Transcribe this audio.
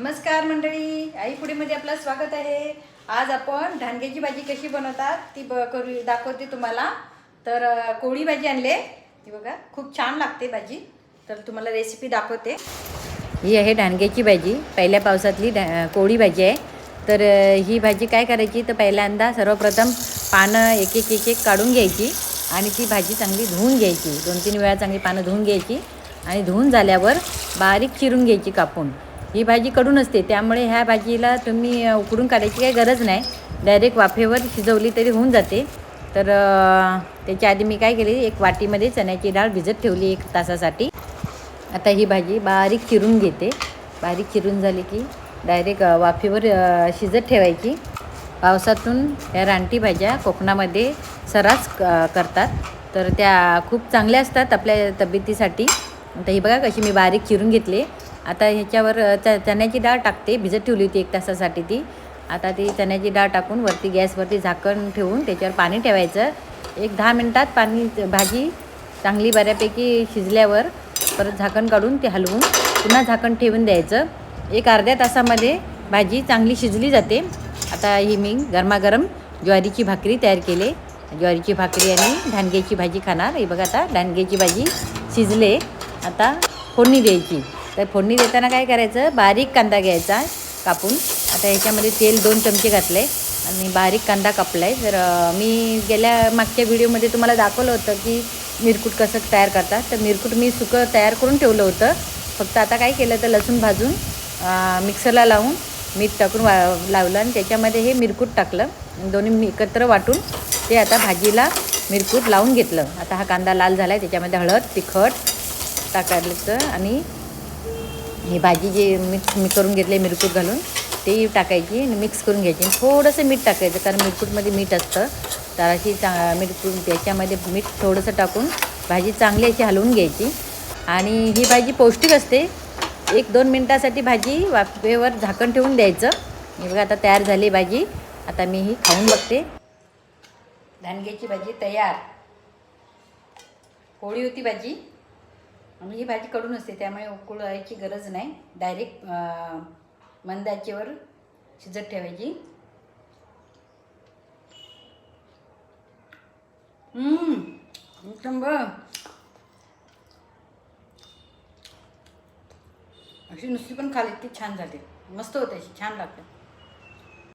नमस्कार मंडळी, आई पुढेमध्ये आपलं स्वागत आहे। आज आपण ढांग्याची भाजी कशी बनवतात ती दाखवते तुम्हाला। तर कोळी भाजी आणले, ती बघा खूप छान लागते भाजी। तर तुम्हाला रेसिपी दाखवते। ही आहे ढांग्याची भाजी, पहिल्या पावसातली कोळी भाजी आहे। तर ही भाजी काय करायची तर पहिल्यांदा सर्वप्रथम पानं एक एक काढून घ्यायची आणि ती भाजी चांगली धुवून घ्यायची। 2-3 वेळा चांगली पानं धुवून घ्यायची आणि धुवून झाल्यावर बारीक चिरून घ्यायची कापून। ही भाजी कडून असते, त्यामुळे ह्या भाजीला तुम्ही उकडून काढायची काही गरज नाही, डायरेक्ट वाफेवर शिजवली तरी होऊन जाते। तर त्याच्या आधी मी काय केली, एक वाटीमध्ये चण्याची डाळ भिजत ठेवली 1 तासासाठी। आता ही भाजी बारीक चिरून घेते। बारीक चिरून झाली की डायरेक्ट वाफेवर शिजत ठेवायची। पावसातून या रानटी भाज्या कोकणामध्ये सर्रास करतात, तर त्या खूप चांगल्या असतात आपल्या तब्येतीसाठी। आता ही बघा कशी मी बारीक चिरून घेतली। आता ह्याच्यावर चण्याची डाळ टाकते, भिजत ठेवली होती 1 तासासाठी ती। आता ती चण्याची डाळ टाकून वरती गॅसवरती झाकण ठेवून त्याच्यावर पाणी ठेवायचं। एक 10 मिनिटात भाजी चांगली बऱ्यापैकी शिजल्यावर परत झाकण काढून ते हलवून पुन्हा झाकण ठेवून द्यायचं। एक अर्ध्या तासामध्ये भाजी चांगली शिजली जाते। आता ही मी गरमागरम ज्वारीची भाकरी तयार केली, ज्वारीची भाकरी आणि ढांग्याची भाजी खाणार। हे बघा आता ढांग्याची भाजी शिजले, आता फोडणी द्यायची। तर फोडणी देताना काय करायचं, बारीक कांदा घ्यायचा कापून। आता ह्याच्यामध्ये तेल 2 चमचे घातले आणि बारीक कांदा कापला आहे। तर मी मागच्या व्हिडिओमध्ये तुम्हाला दाखवलं होतं की मिरकूट कसं तयार करतात, तर मिरकूट मी सुकं तयार करून ठेवलं होतं। फक्त आता काय केलं तर लसूण भाजून मिक्सरला लावून मीठ टाकून लावलं आणि त्याच्यामध्ये हे मिरकूट टाकलं, दोन्ही एकत्र वाटून ते आता भाजीला मिरकूट लावून घेतलं। आता हा कांदा लाल झाला आहे, त्याच्यामध्ये हळद तिखट टाकायचं आणि ही भाजी जी मी करून घेतली मिरकूट घालून ते टाकायची आणि मिक्स करून घ्यायची। थोडंसं मीठ टाकायचं, कारण मिरकूटमध्ये मीठ असतं। तर अशी मिरकूट त्याच्यामध्ये मीठ थोडंसं टाकून भाजी चांगली अशी हलवून घ्यायची। आणि ही भाजी पौष्टिक असते। 1-2 मिनटासाठी भाजी वाफेवर झाकण ठेवून द्यायचं। हे बघा आता तयार झाली भाजी। आता मी ही खाऊन बघते। ढांग्याची भाजी तयार। कोळी होती भाजी आणि ही भाजी कडून असते, त्यामुळे उकळायची गरज नाही, डायरेक्ट मंद आचेवर शिजत ठेवायची। एकदम अशी नुसती पण खाली ती छान झाली, मस्त होते, अशी छान लागते।